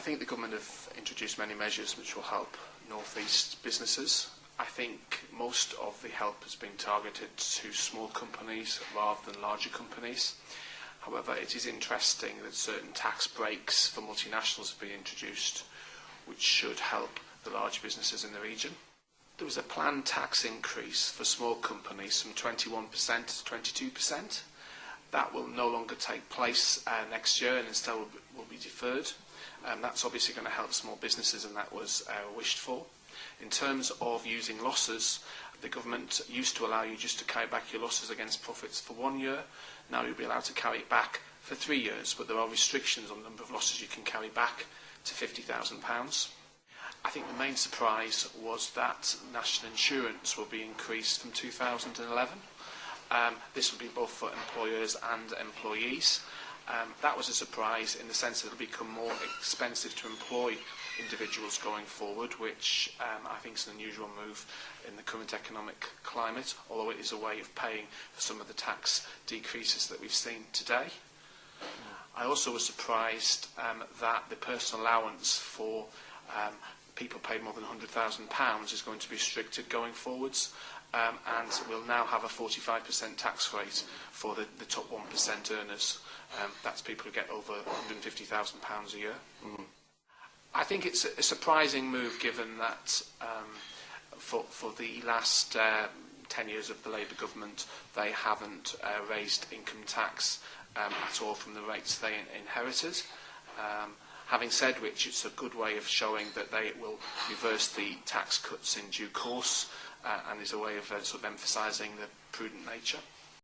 think the government have introduced many measures which will help North East businesses. I think most of the help has been targeted to small companies rather than larger companies. However, it is interesting that certain tax breaks for multinationals have been introduced, which should help the large businesses in the region. There was a planned tax increase for small companies from 21% to 22%. That will no longer take place next year and instead will be deferred. That's obviously going to help small businesses, and that was wished for. In terms of using losses, the government used to allow you just to carry back your losses against profits for 1 year. Now you'll be allowed to carry it back for 3 years, but there are restrictions on the number of losses you can carry back to £50,000. I think the main surprise was that national insurance will be increased from 2011. This will be both for employers and employees. That was a surprise in the sense that it will become more expensive to employ individuals going forward, which I think is an unusual move in the current economic climate, although it is a way of paying for some of the tax decreases that we've seen today. I also was surprised that the personal allowance for people paid more than £100,000 is going to be restricted going forwards, and we'll now have a 45% tax rate for the top 1% earners. That's people who get over £150,000 a year. I think it's a surprising move, given that for the last 10 years of the Labour government, they haven't raised income tax at all from the rates they inherited. Having said which, it's a good way of showing that they will reverse the tax cuts in due course, and is a way of sort of emphasising the prudent nature.